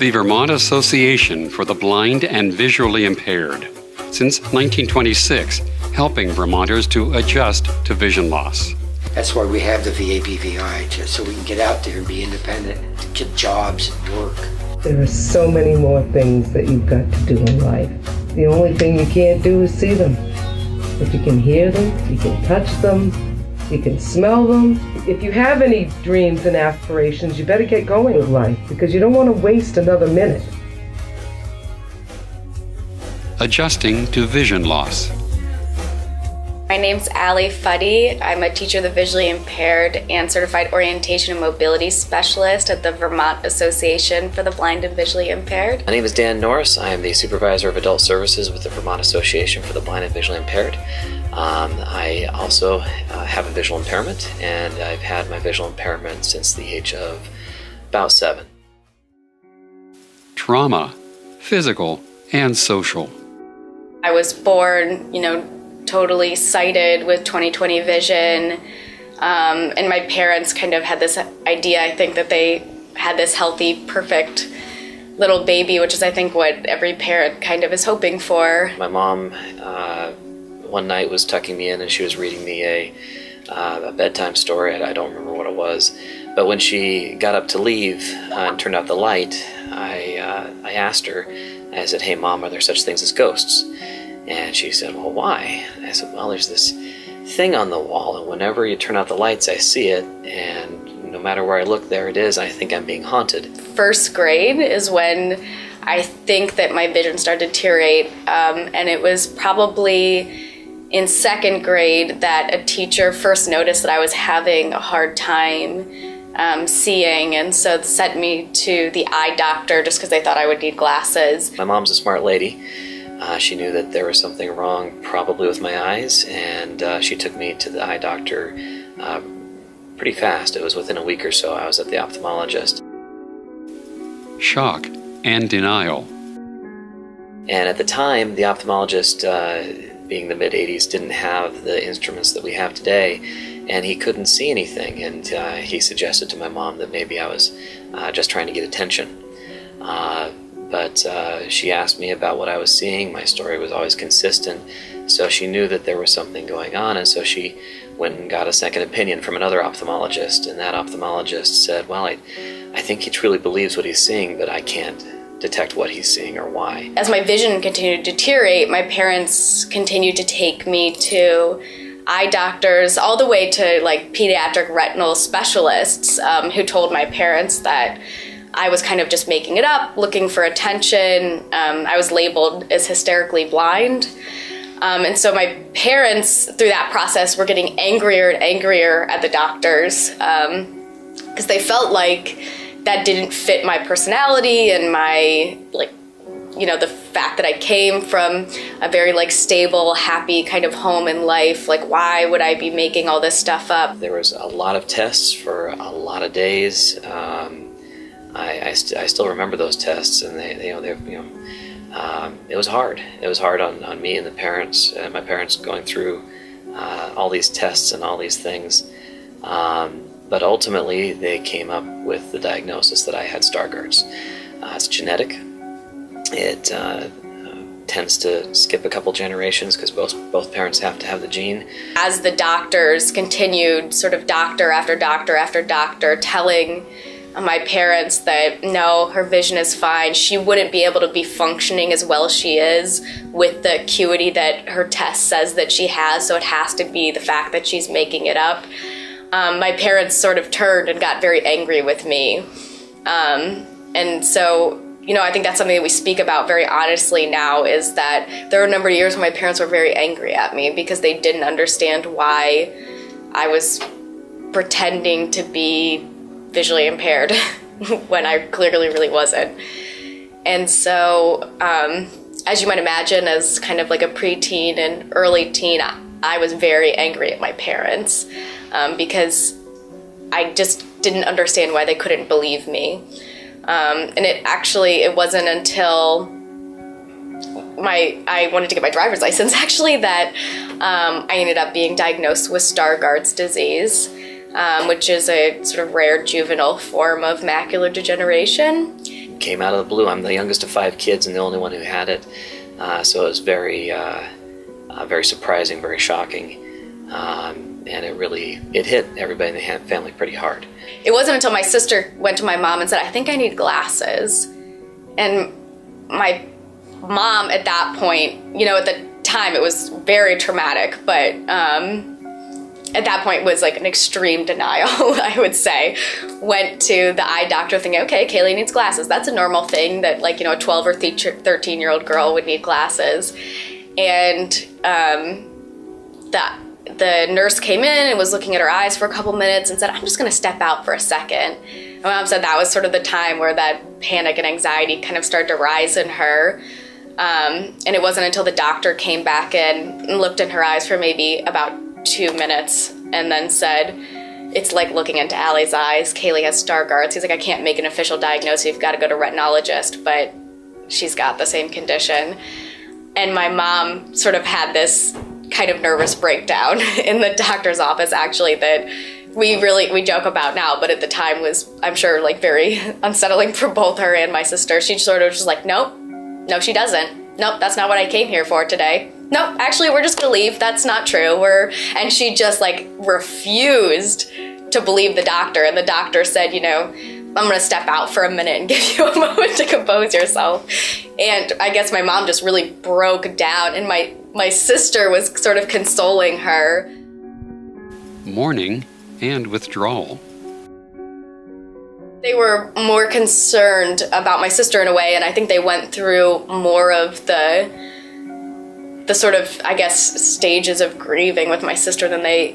the Vermont Association for the Blind and Visually Impaired. Since 1926, helping Vermonters to adjust to vision loss. That's why we have the VABVI, just so we can get out there and be independent, get jobs and work. There are so many more things that you've got to do in life. The only thing you can't do is see them. But you can hear them, you can touch them, you can smell them. If you have any dreams and aspirations, you better get going with life because you don't want to waste another minute. Adjusting to vision loss. My name's Allie Fuddy. I'm a teacher of the visually impaired and certified orientation and mobility specialist at the Vermont Association for the Blind and Visually Impaired. My name is Dan Norris. I am the supervisor of adult services with the Vermont Association for the Blind and Visually Impaired. I also have a visual impairment, and I've had my visual impairment since the age of about 7. Trauma, physical and social. I was born, totally sighted with 20/20 vision, and my parents kind of had this idea, I think, that they had this healthy, perfect little baby, which is, I think, what every parent kind of is hoping for. My mom one night was tucking me in and she was reading me a bedtime story. I don't remember what it was, but when she got up to leave and turned out the light, I asked her, I said, "Hey Mom, are there such things as ghosts?" And she said, "Well, why?" I said, "Well, there's this thing on the wall, and whenever you turn out the lights, I see it, and no matter where I look, there it is. I think I'm being haunted." First grade is when I think that my vision started to deteriorate, and it was probably in second grade that a teacher first noticed that I was having a hard time seeing, and so sent me to the eye doctor just because they thought I would need glasses. My mom's a smart lady. She knew that there was something wrong probably with my eyes, and she took me to the eye doctor pretty fast. It was within a week or so I was at the ophthalmologist. Shock and denial. And at the time, the ophthalmologist, being the mid-'80s, didn't have the instruments that we have today, and he couldn't see anything, and he suggested to my mom that maybe I was just trying to get attention. But she asked me about what I was seeing. My story was always consistent, so she knew that there was something going on, and so she went and got a second opinion from another ophthalmologist, and that ophthalmologist said, "Well, I think he truly believes what he's seeing, but I can't detect what he's seeing or why." As my vision continued to deteriorate, my parents continued to take me to eye doctors, all the way to pediatric retinal specialists who told my parents that I was kind of just making it up, looking for attention. I was labeled as hysterically blind. And so my parents, through that process, were getting angrier and angrier at the doctors because they felt like that didn't fit my personality and my, the fact that I came from a very stable, happy kind of home in life. Why would I be making all this stuff up? There was a lot of tests for a lot of days. I still remember those tests, and it was hard. It was hard on me and the parents, my parents going through all these tests and all these things. But ultimately, they came up with the diagnosis that I had Stargardt's. It's genetic. It tends to skip a couple generations because both parents have to have the gene. As the doctors continued, sort of doctor after doctor after doctor, telling my parents that no, her vision is fine, she wouldn't be able to be functioning as well as she is with the acuity that her test says that she has, so it has to be the fact that she's making it up. My parents sort of turned and got very angry with me. And so, I think that's something that we speak about very honestly now, is that there were a number of years when my parents were very angry at me because they didn't understand why I was pretending to be visually impaired when I clearly really wasn't. And so, as you might imagine, as kind of like a preteen and early teen, I was very angry at my parents because I just didn't understand why they couldn't believe me. And it wasn't until I wanted to get my driver's license, actually, that I ended up being diagnosed with Stargardt's disease, which is a sort of rare juvenile form of macular degeneration. came out of the blue. I'm the youngest of 5 kids and the only one who had it. So it was very surprising, very shocking. And it hit everybody in the family pretty hard. It wasn't until my sister went to my mom and said, I think I need glasses. And my mom at that point, at the time it was very traumatic, but at that point was like an extreme denial, I would say. Went to the eye doctor thinking, okay, Kaylee needs glasses. That's a normal thing that a 12 or 13-year-old girl would need glasses. And the nurse came in and was looking at her eyes for a couple minutes and said, I'm just gonna step out for a second. And my mom said that was sort of the time where that panic and anxiety kind of started to rise in her. And it wasn't until the doctor came back in and looked in her eyes for maybe about 2 minutes and then said, it's like looking into Allie's eyes. Kaylee has Stargardt's. He's like, I can't make an official diagnosis. You've got to go to retinologist, but she's got the same condition. And my mom sort of had this kind of nervous breakdown in the doctor's office, actually, that we joke about now, but at the time was, I'm sure, very unsettling for both her and my sister. She sort of just like, nope, no, she doesn't. Nope, that's not what I came here for today. Nope, actually, we're just gonna leave. That's not true. And she just refused to believe the doctor. And the doctor said, I'm gonna step out for a minute and give you a moment to compose yourself. And I guess my mom just really broke down, and my sister was sort of consoling her. Mourning and withdrawal. They were more concerned about my sister in a way, and I think they went through more of the sort of, I guess, stages of grieving with my sister than they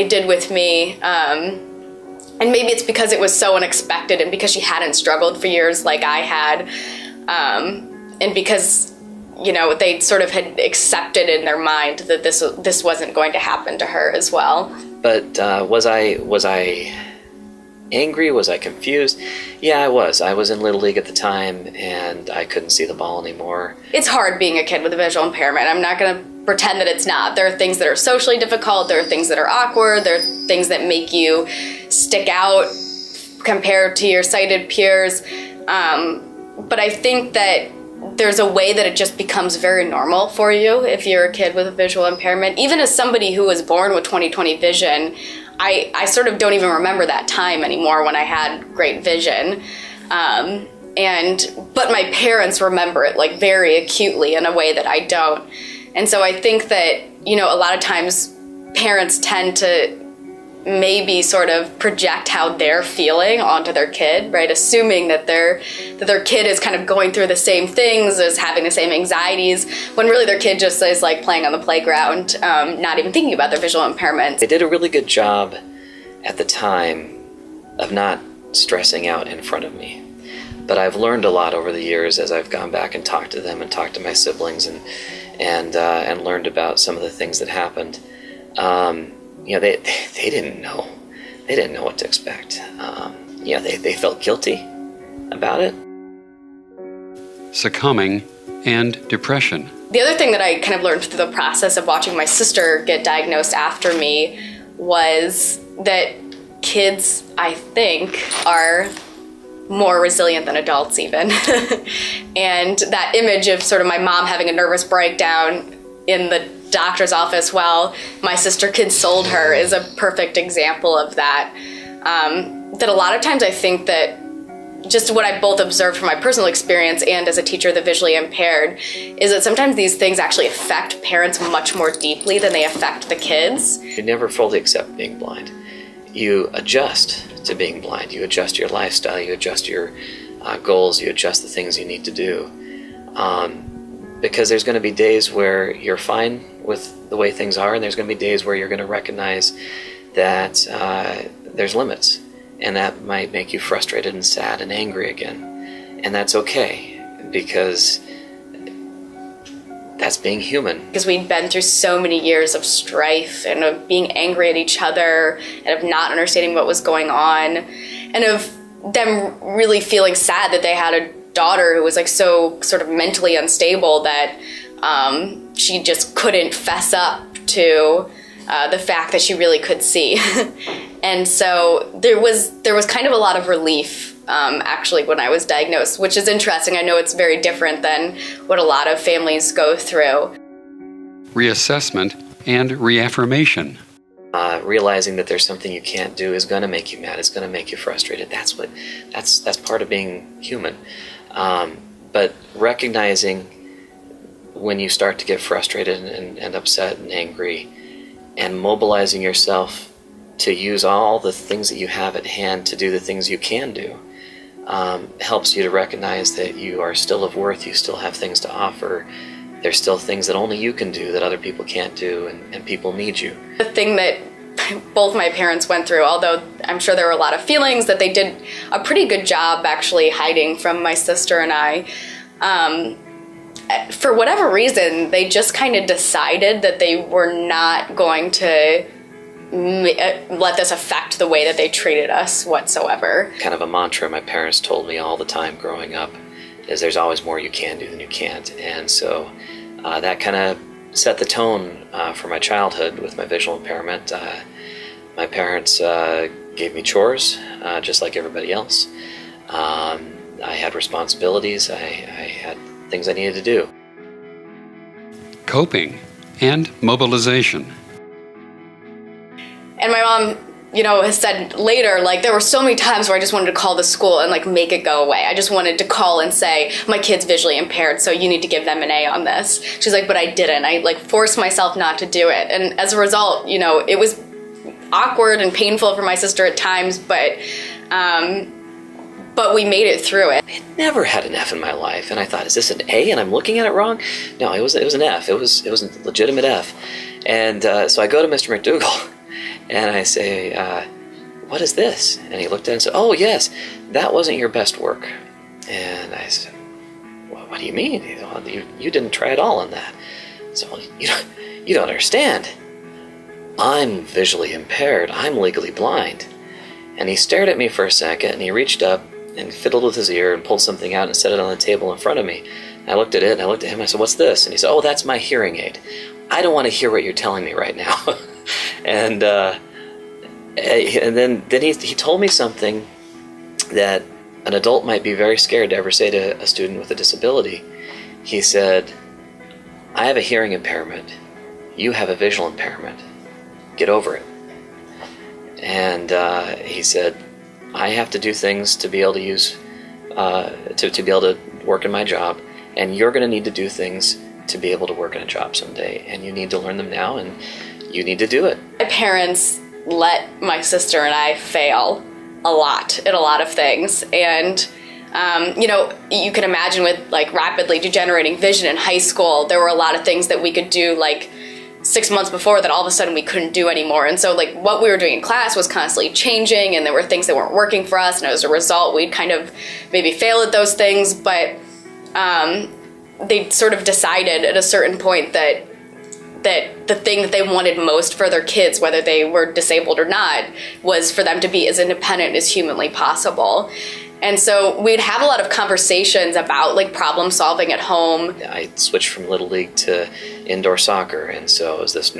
did with me. And maybe it's because it was so unexpected and because she hadn't struggled for years like I had. And because, they sort of had accepted in their mind that this wasn't going to happen to her as well. But was I angry? Was I confused? Yeah, I was. I was in Little League at the time, and I couldn't see the ball anymore. It's hard being a kid with a visual impairment. I'm not going to pretend that it's not. There are things that are socially difficult. There are things that are awkward. There are things that make you stick out compared to your sighted peers. But I think that there's a way that it just becomes very normal for you if you're a kid with a visual impairment. Even as somebody who was born with 20/20 vision, I sort of don't even remember that time anymore when I had great vision. But my parents remember it very acutely in a way that I don't. And so I think that, a lot of times parents tend to maybe sort of project how they're feeling onto their kid, right? Assuming that their kid is kind of going through the same things, is having the same anxieties, when really their kid just is playing on the playground, not even thinking about their visual impairment. They did a really good job at the time of not stressing out in front of me. But I've learned a lot over the years as I've gone back and talked to them and talked to my siblings and learned about some of the things that happened. They didn't know. They didn't know what to expect. They felt guilty about it. Succumbing and depression. The other thing that I kind of learned through the process of watching my sister get diagnosed after me was that kids, I think, are more resilient than adults even. And that image of sort of my mom having a nervous breakdown in the doctor's office while my sister consoled her is a perfect example of that. That a lot of times I think that just what I both observed from my personal experience and as a teacher of the visually impaired is that sometimes these things actually affect parents much more deeply than they affect the kids. You never fully accept being blind. You adjust to being blind. You adjust your lifestyle. You adjust your goals. You adjust the things you need to do. Because there's going to be days where you're fine with the way things are, and there's going to be days where you're going to recognize that there's limits, and that might make you frustrated and sad and angry again. And that's okay, because that's being human. Because we'd been through so many years of strife and of being angry at each other and of not understanding what was going on, and of them really feeling sad that they had a daughter who was so sort of mentally unstable that she just couldn't fess up to the fact that she really could see. And so there was kind of a lot of relief, actually, when I was diagnosed, which is interesting. I know it's very different than what a lot of families go through. Reassessment and reaffirmation. Realizing that there's something you can't do is going to make you mad. It's going to make you frustrated. That's part of being human. But recognizing when you start to get frustrated and upset and angry, and mobilizing yourself to use all the things that you have at hand to do the things you can do, helps you to recognize that you are still of worth. You still have things to offer. There's still things that only you can do that other people can't do, and people need you. The thing that both my parents went through, although I'm sure there were a lot of feelings, that they did a pretty good job actually hiding from my sister and I. For whatever reason, they just kind of decided that they were not going to let this affect the way that they treated us whatsoever. Kind of a mantra my parents told me all the time growing up is there's always more you can do than you can't. And so that kind of set the tone for my childhood with my visual impairment. My parents gave me chores just like everybody else. I had responsibilities. I had things I needed to do. Coping and mobilization. And my mom, has said later, like, there were so many times where I just wanted to call the school and, like, make it go away. I just wanted to call and say, my kid's visually impaired, so you need to give them an A on this. She's like, but I didn't. I, like, forced myself not to do it. And as a result, it was awkward and painful for my sister at times, but we made it through it. I had never had an F in my life, and I thought, is this an A and I'm looking at it wrong? No, it was an F. It was a legitimate F. And so I go to Mr. McDougall, and I say, what is this? And he looked at it and said, oh, yes, that wasn't your best work. And I said, well, what do you mean? He said, well, you didn't try at all on that. So, well, you don't understand. I'm visually impaired. I'm legally blind. And he stared at me for a second, and he reached up and fiddled with his ear and pulled something out and set it on the table in front of me. I looked at it, and I looked at him, and I said, what's this? And he said, oh, that's my hearing aid. I don't want to hear what you're telling me right now. And then he told me something that an adult might be very scared to ever say to a student with a disability. He said, I have a hearing impairment. You have a visual impairment. Get over it. And he said, I have to do things to be able to use, to be able to work in my job, and you're going to need to do things to be able to work in a job someday, and you need to learn them now, and you need to do it. My parents let my sister and I fail a lot at a lot of things, and you can imagine with, like, rapidly degenerating vision in high school, there were a lot of things that we could do, like, 6 months before that all of a sudden we couldn't do anymore. And so, like, what we were doing in class was constantly changing, and there were things that weren't working for us, and as a result we'd kind of maybe fail at those things. But they sort of decided at a certain point that the thing that they wanted most for their kids, whether they were disabled or not, was for them to be as independent as humanly possible. And so we'd have a lot of conversations about, like, problem solving at home. I switched from Little League to indoor soccer, and so it was this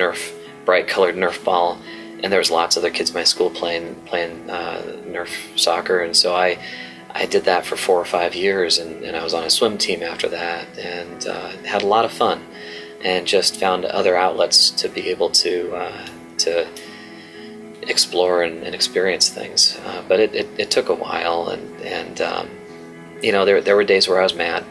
bright colored Nerf ball, and there was lots of other kids in my school playing Nerf soccer, and so I did that for 4 or 5 years, and I was on a swim team after that, and had a lot of fun, and just found other outlets to be able to explore and experience things. But it took a while, and there were days where I was mad.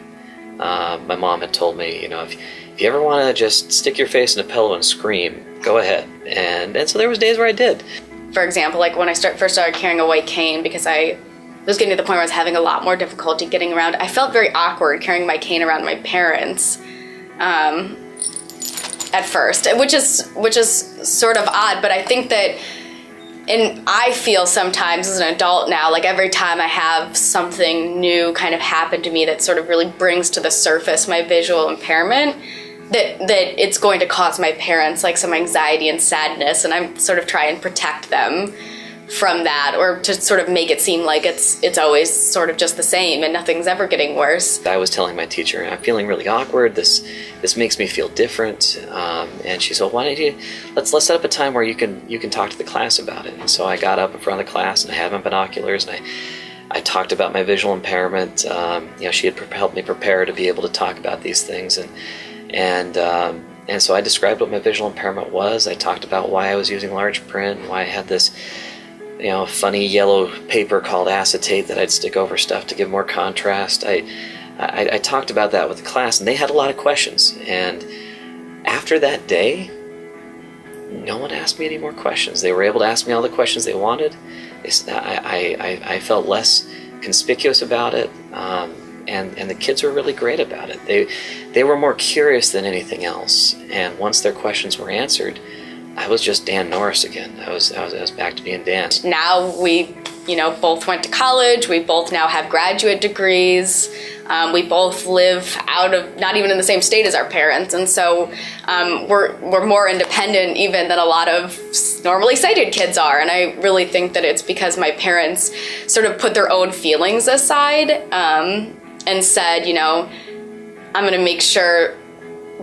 My mom had told me, if you ever want to just stick your face in a pillow and scream, go ahead. And so there was days where I did. For example, like when I first started carrying a white cane, because I was getting to the point where I was having a lot more difficulty getting around. I felt very awkward carrying my cane around my parents at first, which is sort of odd, but I think that, and I feel sometimes as an adult now, like every time I have something new kind of happen to me that sort of really brings to the surface my visual impairment, that it's going to cause my parents like some anxiety and sadness, and I'm sort of trying to protect them from that, or to sort of make it seem like it's always sort of just the same and nothing's ever getting worse. I was telling my teacher, I'm feeling really awkward. This makes me feel different. And she said, well, why don't you let's set up a time where you can talk to the class about it. And so I got up in front of the class and I had my binoculars and I talked about my visual impairment. She had helped me prepare to be able to talk about these things, and so I described what my visual impairment was. I talked about why I was using large print, and why I had this funny yellow paper called acetate that I'd stick over stuff to give more contrast. I talked about that with the class, and they had a lot of questions. And after that day, no one asked me any more questions. They were able to ask me all the questions they wanted. I felt less conspicuous about it, and the kids were really great about it. They were more curious than anything else. And once their questions were answered, I was just Dan Norris again. I was back to being Dan. Now we, both went to college. We both now have graduate degrees. We both live out of, not even in the same state as our parents. And so we're more independent even than a lot of normally sighted kids are. And I really think that it's because my parents sort of put their own feelings aside and said, I'm going to make sure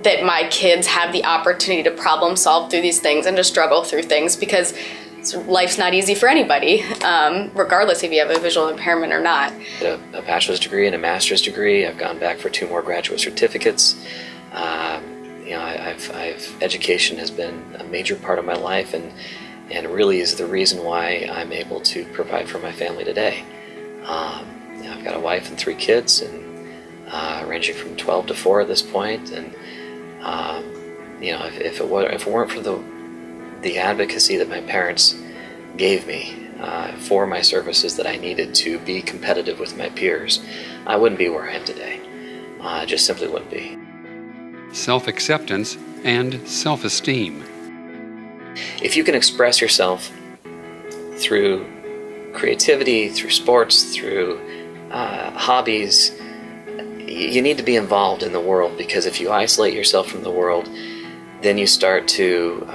that my kids have the opportunity to problem solve through these things and to struggle through things, because life's not easy for anybody, regardless if you have a visual impairment or not. A bachelor's degree and a master's degree. I've gone back for 2 more graduate certificates. Education has been a major part of my life, and really is the reason why I'm able to provide for my family today. I've got a wife and 3 kids, and ranging from 12 to 4 at this point. And if it weren't for the advocacy that my parents gave me for my services that I needed to be competitive with my peers, I wouldn't be where I am today. I just simply wouldn't be. Self-acceptance and self-esteem. If you can express yourself through creativity, through sports, through hobbies, you need to be involved in the world, because if you isolate yourself from the world, then you start to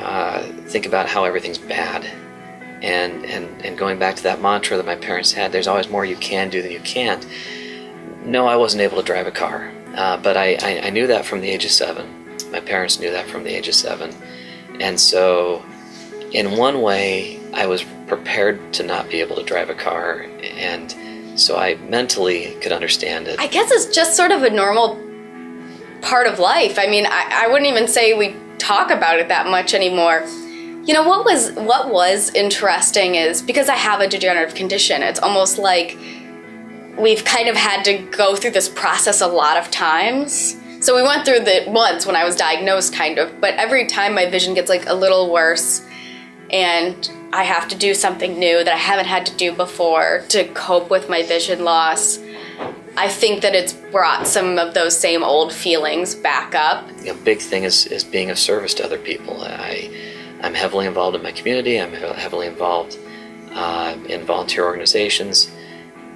think about how everything's bad. And going back to that mantra that my parents had, there's always more you can do than you can't. No, I wasn't able to drive a car, but I knew that from the age of 7. My parents knew that from the age of 7. And so in one way, I was prepared to not be able to drive a car, and so I mentally could understand it. I guess it's just sort of a normal part of life. I mean, I wouldn't even say we talk about it that much anymore. What was interesting is, because I have a degenerative condition, it's almost like we've kind of had to go through this process a lot of times. So we went through it once when I was diagnosed, kind of, but every time my vision gets like a little worse, and I have to do something new that I haven't had to do before to cope with my vision loss. I think that it's brought some of those same old feelings back up. A big thing is being of service to other people. I'm heavily involved in my community. I'm heavily involved in volunteer organizations,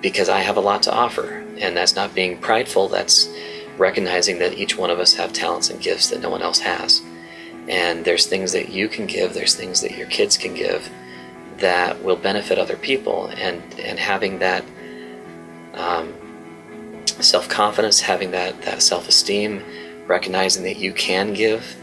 because I have a lot to offer. And that's not being prideful, that's recognizing that each one of us have talents and gifts that no one else has. And there's things that you can give, there's things that your kids can give that will benefit other people. And having that self-confidence, having that self-esteem, recognizing that you can give,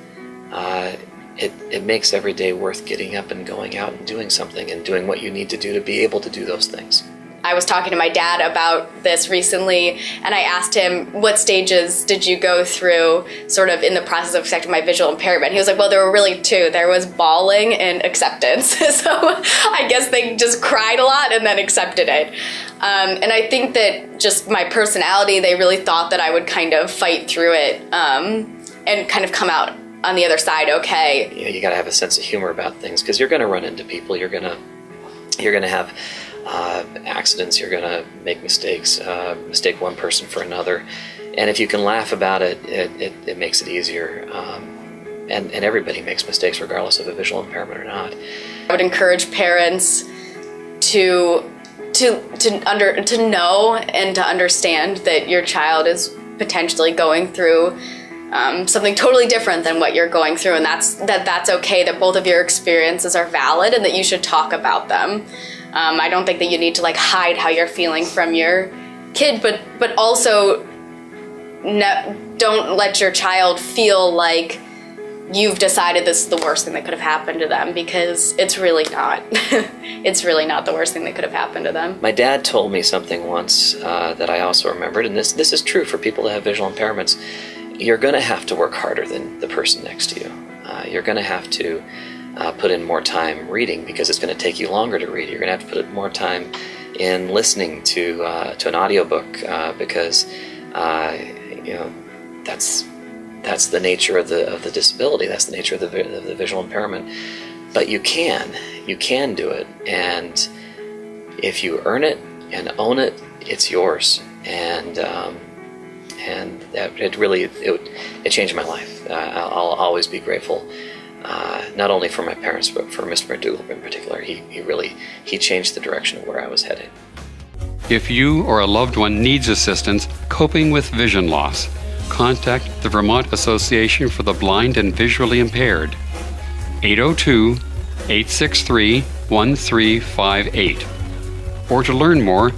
it makes every day worth getting up and going out and doing something and doing what you need to do to be able to do those things. I was talking to my dad about this recently, and I asked him, what stages did you go through sort of in the process of accepting my visual impairment? He was like, well, there were really 2. There was bawling and acceptance. So I guess they just cried a lot and then accepted it. And I think that just my personality, they really thought that I would kind of fight through it and kind of come out on the other side okay. You got to have a sense of humor about things, because you're going to run into people. You're going to have accidents, you're going to make mistakes, mistake one person for another. And if you can laugh about it, it makes it easier. And everybody makes mistakes regardless of a visual impairment or not. I would encourage parents to know and to understand that your child is potentially going through something totally different than what you're going through, and that's okay, that both of your experiences are valid and that you should talk about them. I don't think that you need to like hide how you're feeling from your kid, but also don't let your child feel like you've decided this is the worst thing that could have happened to them, because it's really not. It's really not the worst thing that could have happened to them. My dad told me something once that I also remembered, and this is true for people that have visual impairments. You're going to have to work harder than the person next to you. You're going to have to put in more time reading, because it's going to take you longer to read. You're going to have to put more time in listening to an audiobook, because that's the nature of the disability. That's the nature of the visual impairment. But you can do it, and if you earn it and own it, it's yours. And that it changed my life. I'll always be grateful, not only for my parents, but for Mr. McDougall in particular. He changed the direction of where I was headed. If you or a loved one needs assistance coping with vision loss, contact the Vermont Association for the Blind and Visually Impaired, 802-863-1358. Or to learn more,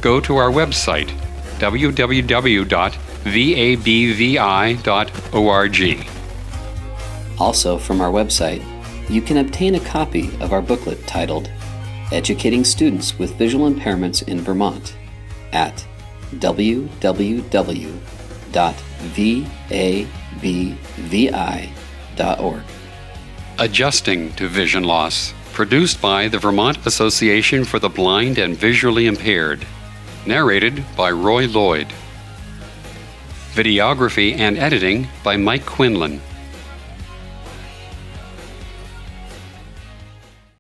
go to our website, www.vabvi.org. Also, from our website, you can obtain a copy of our booklet titled Educating Students with Visual Impairments in Vermont at www.vabvi.org. Adjusting to Vision Loss, produced by the Vermont Association for the Blind and Visually Impaired. Narrated by Roy Lloyd. Videography and editing by Mike Quinlan.